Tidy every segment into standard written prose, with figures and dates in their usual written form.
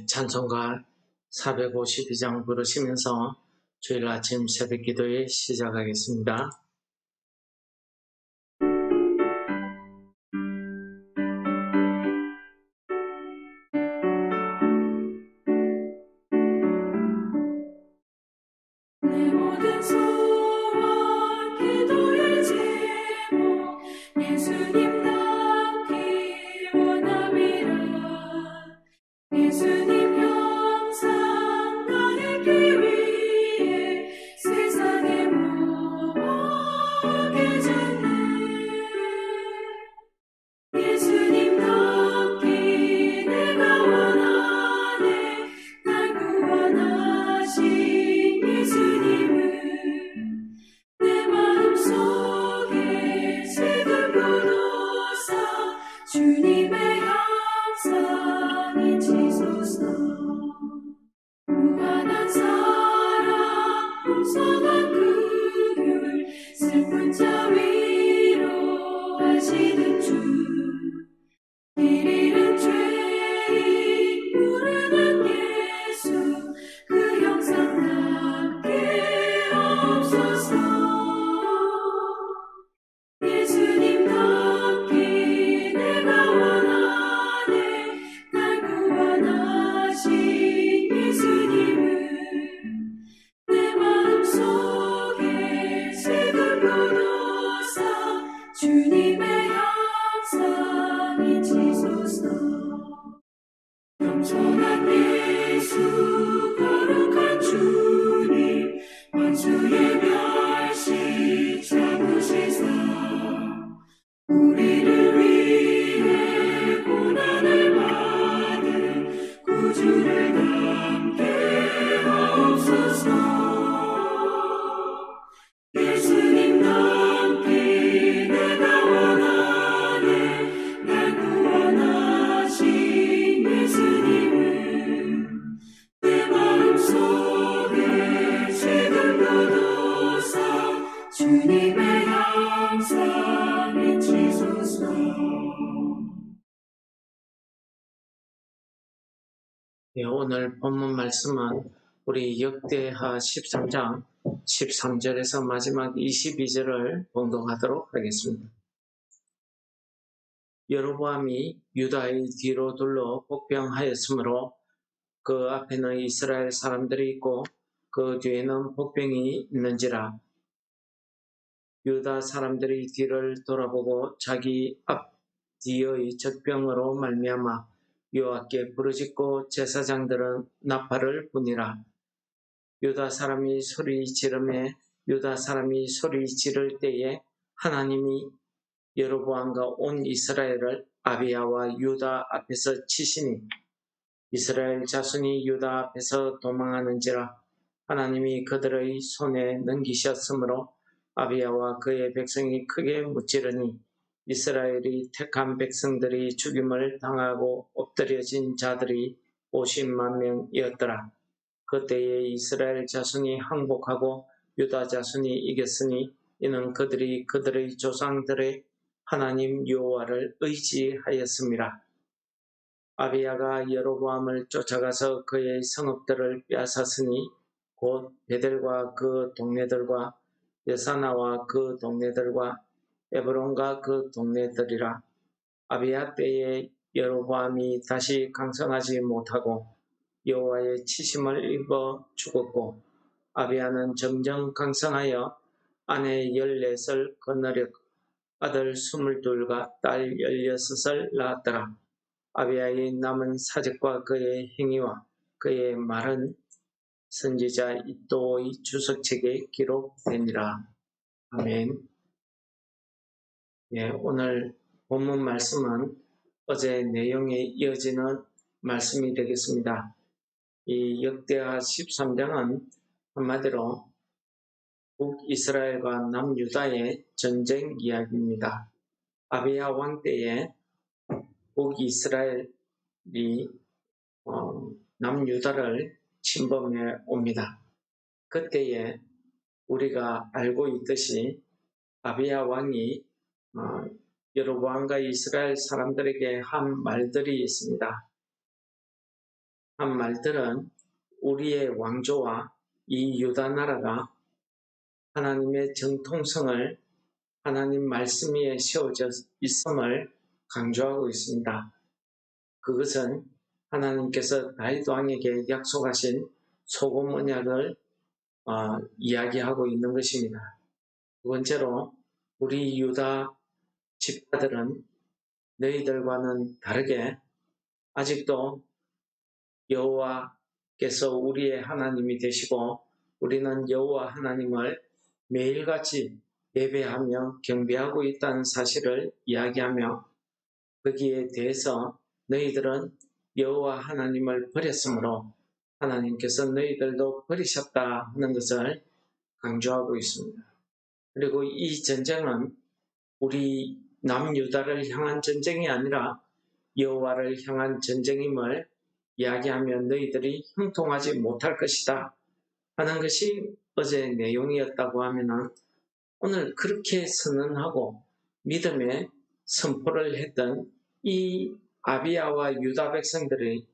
찬송가 452장 부르시면서 주일 아침 새벽 기도에 시작하겠습니다. 내 모든 소원 기도의 제목 예수님답기 원함이라. 예수님 형상 나누기 위해 세상에 모게 졌네. 예수님답기 내가 원하네. 날 구원하신 예수님을 내 마음속에 새겨두사 주님의 형상이 지소서. 무한한 사랑 풍성한 긍휼 슬픈 자 위로하시는 주. 길 잃은 죄인 부르는 예수 그 형상답게 없소서. 예수님답기 내가 원하네. 날 구원하신 예수님을 내 마음속에 새겨두사 주님의 형상이 지소서. 겸손한 예수 거룩한 주님 원수의 멸시 참으시사 우리를 위해 고난을 받은 구주를 닮게 하옵소서. 예수님답기 내가 원하네. 날 구원하신 예수님을 내 마음속에 새겨두사 주님의 형상이 지소서. 오늘 본문 말씀은 우리 역대하 13장 13절에서 마지막 22절을 봉독하도록 하겠습니다. 여로보암이 유다의 뒤로 둘러 복병하였으므로 그 앞에는 이스라엘 사람들이 있고 그 뒤에는 복병이 있는지라. 유다 사람들이 뒤를 돌아보고 자기 앞뒤의 적병으로 말미암아 여호와께 부르짖고 제사장들은 나팔을 부니라. 유다 사람이 소리 지를 때에 하나님이 여로보암과 온 이스라엘을 아비야와 유다 앞에서 치시니 이스라엘 자손이 유다 앞에서 도망하는지라. 하나님이 그들의 손에 넘기셨으므로 아비야와 그의 백성이 크게 무찌르니 이스라엘이 택한 백성들이 죽임을 당하고 엎드려진 자들이 50만 명이었더라. 그때에 이스라엘 자손이 항복하고 유다 자손이 이겼으니 이는 그들이 그들의 조상들의 하나님 여호와를 의지하였음이라. 아비야가 여로보암을 쫓아가서 그의 성읍들을 빼앗았으니 곧 베델과 그 동네들과 여사나와 그 동네들과 에브론과 그 동네들이라. 아비야 때에 여로보암이 다시 강성하지 못하고 여호와의 치심을 입어 죽었고 아비야는 점점 강성하여 아내 14을 거느렸고 아들 22과 딸 16을 낳았더라. 아비야의 남은 사적과 그의 행위와 그의 말은 선지자 이도의 주석책에 기록되니라. 아멘. 오늘 본문 말씀은 어제 내용에 이어지는 말씀이 되겠습니다. 이 역대하 13장은 한마디로 북이스라엘과 남유다의 전쟁 이야기입니다. 아비야 왕 때에 북이스라엘이 남유다를 침범해 옵니다. 그때에 우리가 알고 있듯이 아비야 왕이 여로보암과 이스라엘 사람들에게 한 말들이 있습니다. 한 말들은 우리의 왕조와 이 유다 나라가 하나님의 정통성을 하나님 말씀 위에 세워져 있음을 강조하고 있습니다. 그것은 하나님께서 다윗 왕에게 약속하신 소금 언약을 이야기하고 있는 것입니다. 두 번째로 우리 유다 집파들은 너희들과는 다르게 아직도 여호와께서 우리의 하나님이 되시고 우리는 여호와 하나님을 매일같이 예배하며 경배하고 있다는 사실을 이야기하며 거기에 대해서 너희들은 여호와 하나님을 버렸으므로 하나님께서 너희들도 버리셨다 하는 것을 강조하고 있습니다. 그리고 이 전쟁은 우리 남유다를 향한 전쟁이 아니라 여호와를 향한 전쟁임을 이야기하며 너희들이 형통하지 못할 것이다 하는 것이 어제의 내용이었다고 하면 오늘 그렇게 선언하고 믿음의 선포를 했던 이 아비야와 유다 백성들의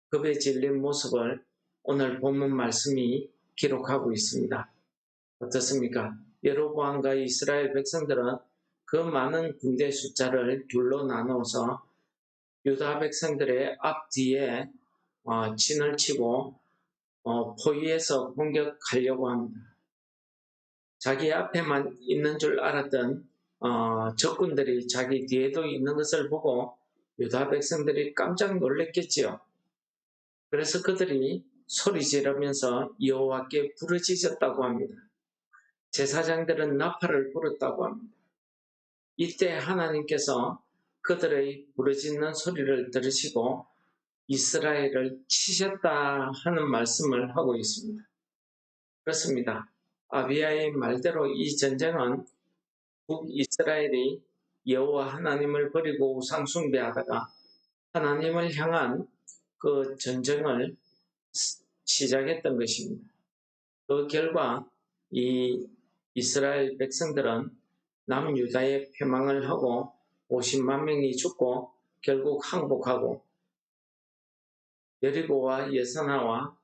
겁에 질린 모습을 오늘 본문 말씀이 기록하고 있습니다. 어떻습니까? 여로보암과 이스라엘 백성들은 그 많은 군대 숫자를 둘로 나누어서 유다 백성들의 앞뒤에 진을 치고 포위해서 공격하려고 합니다. 자기 앞에만 있는 줄 알았던 적군들이 자기 뒤에도 있는 것을 보고 유다 백성들이 깜짝 놀랐겠지요. 그래서 그들이 소리 지르면서 여호와께 부르짖었다고 합니다. 제사장들은 나팔을 불었다고 합니다. 이때 하나님께서 그들의 부르짖는 소리를 들으시고 이스라엘을 치셨다 하는 말씀을 하고 있습니다. 그렇습니다. 아비야의 말대로 이 전쟁은 북이스라엘이 여호와 하나님을 버리고 우상 숭배하다가 하나님을 향한 그 전쟁을 시작했던 것입니다. 그 결과 이 이스라엘 백성들은 남유다의 패망을 하고 50만 명이 죽고 결국 항복하고 여리고와 예사나와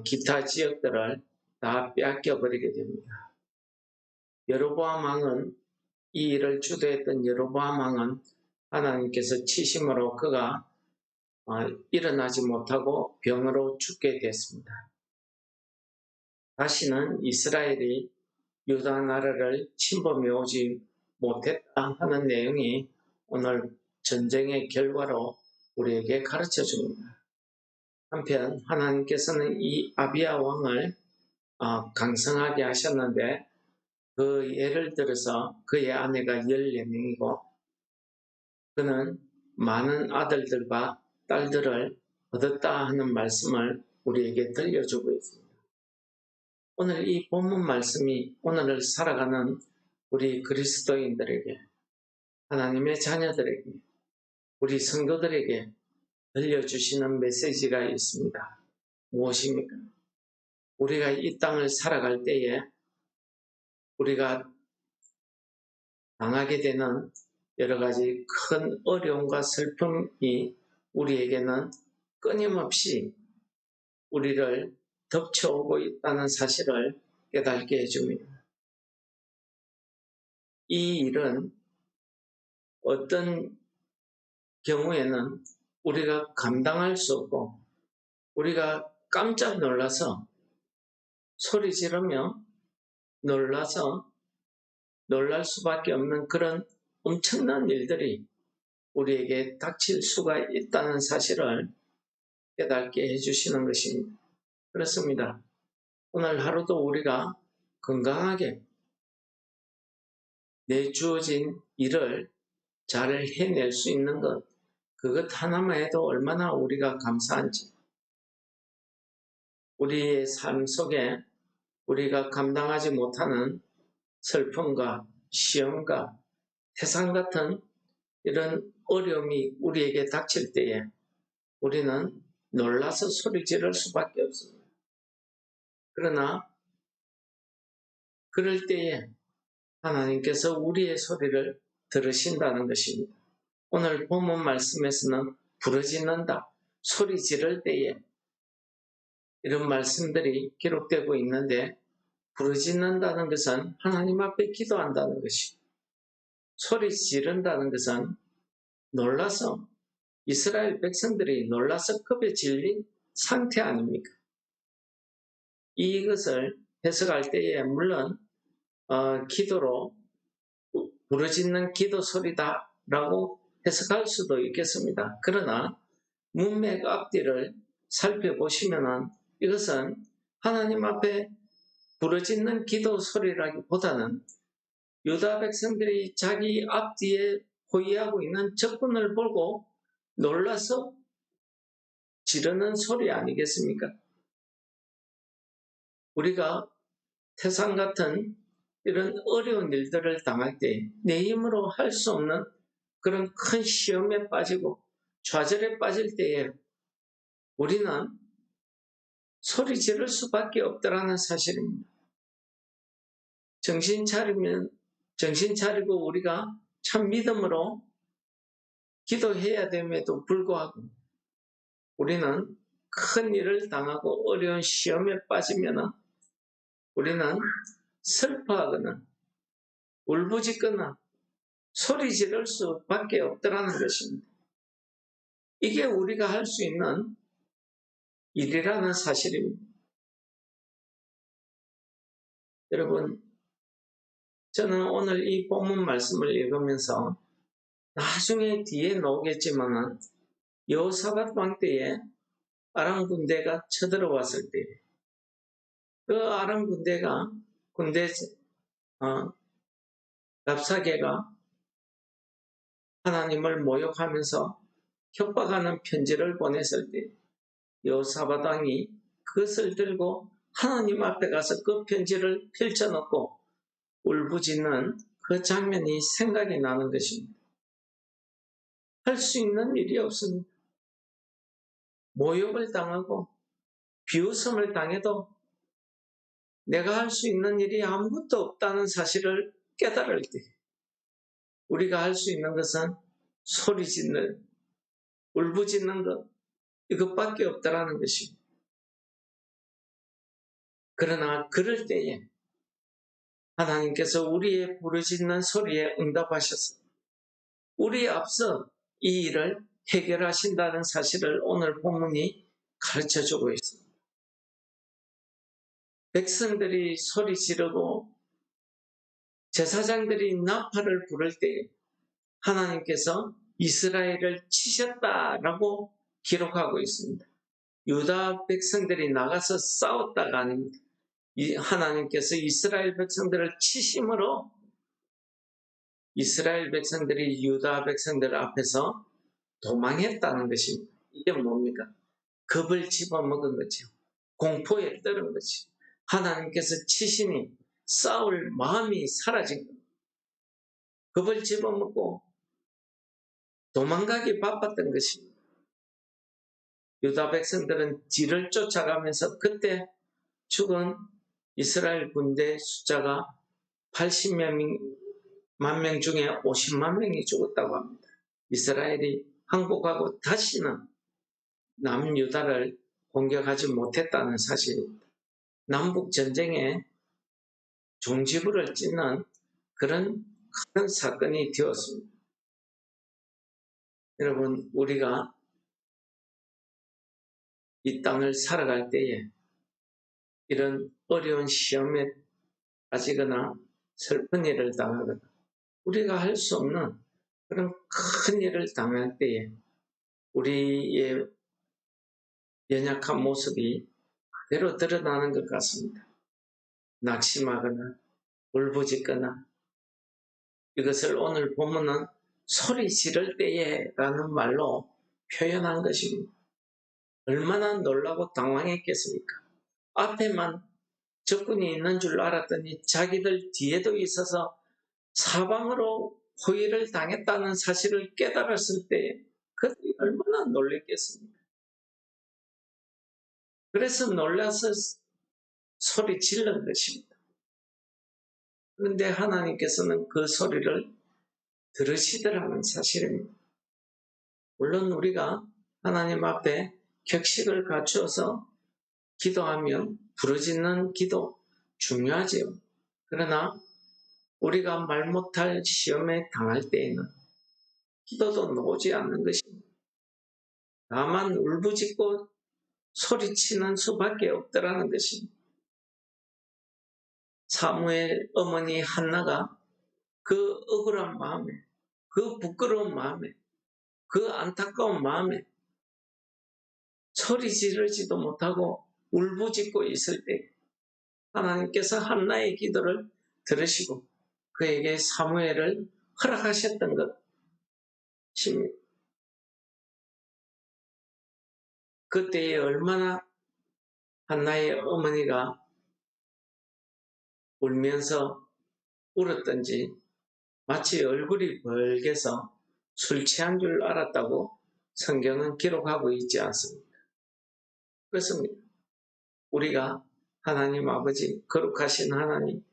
기타 지역들을 다 빼앗겨버리게 됩니다. 여로보암 왕은 이 일을 주도했던 여로보암 왕은 하나님께서 치심으로 그가 일어나지 못하고 병으로 죽게 됐습니다. 다시는 이스라엘이 유다 나라를 침범해 오지 못했다 하는 내용이 오늘 전쟁의 결과로 우리에게 가르쳐 줍니다. 한편 하나님께서는 이 아비야 왕을 강성하게 하셨는데 그 예를 들어서 그의 아내가 14명이고 그는 많은 아들들과 딸들을 얻었다 하는 말씀을 우리에게 들려주고 있습니다. 오늘 이 본문 말씀이 오늘을 살아가는 우리 그리스도인들에게 하나님의 자녀들에게 우리 성도들에게 들려주시는 메시지가 있습니다. 무엇입니까? 우리가 이 땅을 살아갈 때에 우리가 당하게 되는 여러 가지 큰 어려움과 슬픔이 우리에게는 끊임없이 우리를 덮쳐오고 있다는 사실을 깨닫게 해줍니다. 이 일은 어떤 경우에는 우리가 감당할 수 없고 우리가 깜짝 놀라서 소리 지르며 놀라서 놀랄 수밖에 없는 그런 엄청난 일들이 우리에게 닥칠 수가 있다는 사실을 깨닫게 해주시는 것입니다. 그렇습니다. 오늘 하루도 우리가 건강하게 내주어진 일을 잘 해낼 수 있는 것, 그것 하나만 해도 얼마나 우리가 감사한지. 우리의 삶 속에 우리가 감당하지 못하는 슬픔과 시험과 태산 같은 이런 어려움이 우리에게 닥칠 때에 우리는 놀라서 소리 지를 수밖에 없습니다. 그러나 그럴 때에 하나님께서 우리의 소리를 들으신다는 것입니다. 오늘 본문 말씀에서는 부르짖는다, 소리 지를 때에 이런 말씀들이 기록되고 있는데, 부르짖는다는 것은 하나님 앞에 기도한다는 것이고, 소리 지른다는 것은 놀라서, 이스라엘 백성들이 놀라서 겁에 질린 상태 아닙니까? 이것을 해석할 때에 물론 기도로 부르짖는 기도 소리다라고 해석할 수도 있겠습니다. 그러나 문맥 앞뒤를 살펴보시면 이것은 하나님 앞에 부르짖는 기도 소리라기보다는 유다 백성들이 자기 앞뒤에 호위하고 있는 적군을 보고 놀라서 지르는 소리 아니겠습니까? 우리가 태산 같은 이런 어려운 일들을 당할 때 내 힘으로 할 수 없는 그런 큰 시험에 빠지고 좌절에 빠질 때에 우리는 소리 지를 수밖에 없다라는 사실입니다. 정신 차리고 우리가 참 믿음으로 기도해야 됨에도 불구하고 우리는 큰 일을 당하고 어려운 시험에 빠지면 우리는 슬퍼하거나 울부짖거나 소리 지를 수밖에 없다라는 것입니다. 이게 우리가 할 수 있는 일이라는 사실입니다. 여러분, 저는 오늘 이 본문 말씀을 읽으면서 나중에 뒤에 나오겠지만 여호사밧 왕 때에 아람 군대가 쳐들어왔을 때 그 아람 군대가 랍사게가 하나님을 모욕하면서 협박하는 편지를 보냈을 때 여호사밧 왕이 그것을 들고 하나님 앞에 가서 그 편지를 펼쳐놓고 울부짖는 그 장면이 생각이 나는 것입니다. 할 수 있는 일이 없습니다. 모욕을 당하고 비웃음을 당해도 내가 할 수 있는 일이 아무것도 없다는 사실을 깨달을 때 우리가 할 수 있는 것은 소리 짓는, 울부짖는 것, 이것밖에 없다라는 것입니다. 그러나 그럴 때에 하나님께서 우리의 부르짖는 소리에 응답하셔서 우리 앞서 이 일을 해결하신다는 사실을 오늘 본문이 가르쳐주고 있습니다. 백성들이 소리 지르고 제사장들이 나팔을 부를 때 하나님께서 이스라엘을 치셨다라고 기록하고 있습니다. 유다 백성들이 나가서 싸웠다가 아닙니다. 하나님께서 이스라엘 백성들을 치심으로 이스라엘 백성들이 유다 백성들 앞에서 도망했다는 것입니다. 이게 뭡니까? 겁을 집어먹은 거죠. 공포에 떨은 거죠. 하나님께서 치시니 싸울 마음이 사라진 겁니다. 겁을 집어먹고 도망가기 바빴던 것입니다. 유다 백성들은 뒤를 쫓아가면서 그때 죽은 이스라엘 군대 숫자가 80만 명 중에 50만 명이 죽었다고 합니다. 이스라엘이 항복하고 다시는 남유다를 공격하지 못했다는 사실입니다. 남북전쟁에 종지부를 찍는 그런 큰 사건이 되었습니다. 여러분, 우리가 이 땅을 살아갈 때에 이런 어려운 시험에 빠지거나 슬픈 일을 당하거나 우리가 할 수 없는 그런 큰 일을 당할 때에 우리의 연약한 모습이 그대로 드러나는 것 같습니다. 낙심하거나 울부짖거나 이것을 오늘 본문은 소리 지를 때에라는 말로 표현한 것입니다. 얼마나 놀라고 당황했겠습니까? 앞에만 적군이 있는 줄 알았더니 자기들 뒤에도 있어서 사방으로 호위를 당했다는 사실을 깨달았을 때 그들이 얼마나 놀랬겠습니까? 그래서 놀라서 소리 지른 것입니다. 그런데 하나님께서는 그 소리를 들으시더라는 사실입니다. 물론 우리가 하나님 앞에 격식을 갖추어서 기도하며 부르짖는 기도 중요하지요. 그러나 우리가 말 못할 시험에 당할 때에는 기도도 나오지 않는 것입니다. 다만 울부짖고 소리치는 수밖에 없더라는 것입니다. 사무엘 어머니 한나가 그 억울한 마음에, 그 부끄러운 마음에, 그 안타까운 마음에 소리 지르지도 못하고 울부짖고 있을 때 하나님께서 한나의 기도를 들으시고 그에게 사무엘을 허락하셨던 것입니다. 그때에 얼마나 한나의 어머니가 울면서 울었던지 마치 얼굴이 벌게서 술 취한 줄 알았다고 성경은 기록하고 있지 않습니까? 그렇습니다. 우리가 하나님 아버지, 거룩하신 하나님,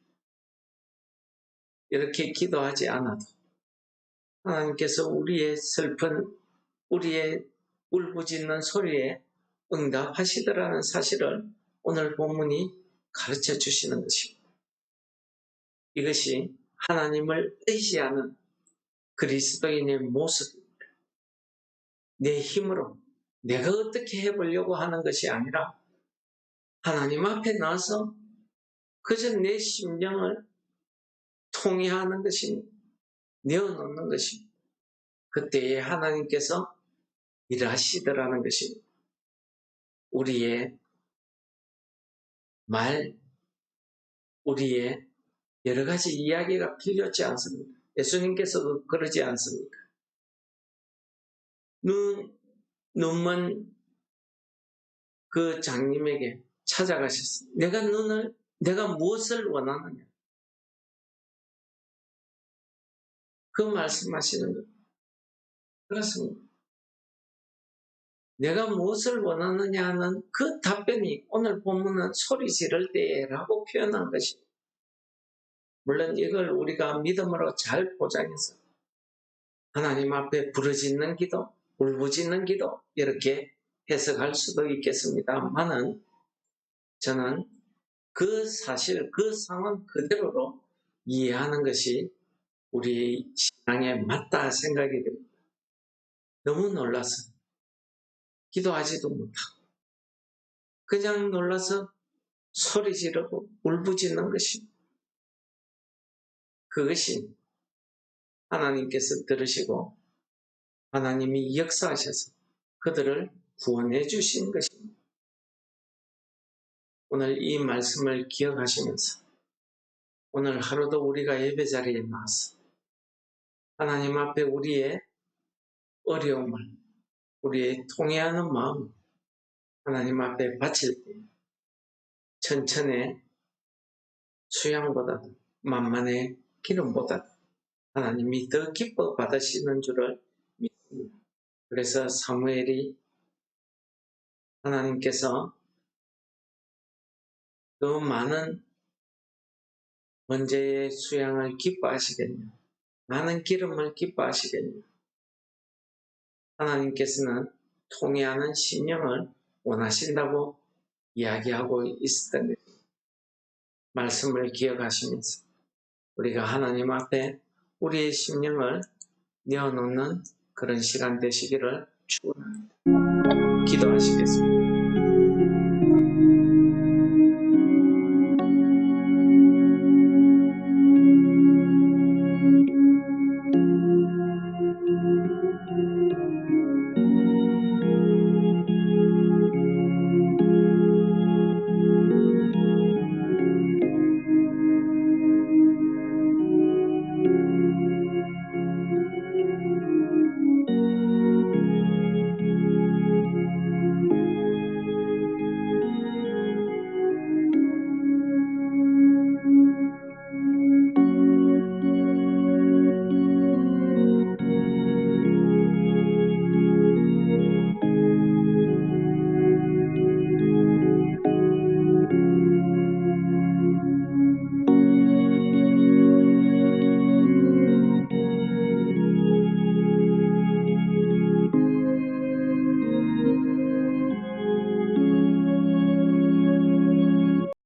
이렇게 기도하지 않아도 하나님께서 우리의 슬픈, 우리의 울부짖는 소리에 응답하시더라는 사실을 오늘 본문이 가르쳐 주시는 것입니다. 이것이 하나님을 의지하는 그리스도인의 모습입니다. 내 힘으로 내가 어떻게 해보려고 하는 것이 아니라 하나님 앞에 나서 그저 내 심령을 통회하는 것입니다. 내어놓는 것입니다. 그때에 하나님께서 일하시더라는 것입니다. 우리의 말, 우리의 여러 가지 이야기가 필요치 않습니다. 예수님께서도 그러지 않습니까? 눈먼 그 장님에게 찾아가셨습니다. 내가 무엇을 원하느냐? 그 말씀하시는 것. 그렇습니다. 내가 무엇을 원하느냐 하는 그 답변이 오늘 본문은 소리 지를 때라고 표현한 것입니다. 물론 이걸 우리가 믿음으로 잘 포장해서 하나님 앞에 부르짖는 기도, 울부짖는 기도 이렇게 해석할 수도 있겠습니다만은 저는 그 사실, 그 상황 그대로로 이해하는 것이 우리 신앙에 맞다 생각이 됩니다. 너무 놀라서 기도하지도 못하고 그냥 놀라서 소리 지르고 울부짖는 것입니다. 그것이 하나님께서 들으시고 하나님이 역사하셔서 그들을 구원해 주신 것입니다. 오늘 이 말씀을 기억하시면서 오늘 하루도 우리가 예배 자리에 나와서 하나님 앞에 우리의 어려움을, 우리의 통회하는 마음 하나님 앞에 바칠 때 천천의 수양보다도 만만의 기름보다도 하나님이 더 기뻐 받으시는 줄을 믿습니다. 그래서 사무엘이 하나님께서 더 많은 번제의 수양을 기뻐하시겠냐, 많은 기름을 기뻐하시겠냐. 하나님께서는 통회하는 심령을 원하신다고 이야기하고 있었던 것입니다. 말씀을 기억하시면서 우리가 하나님 앞에 우리의 심령을 내어놓는 그런 시간 되시기를 축원합니다. 기도하시겠습니다.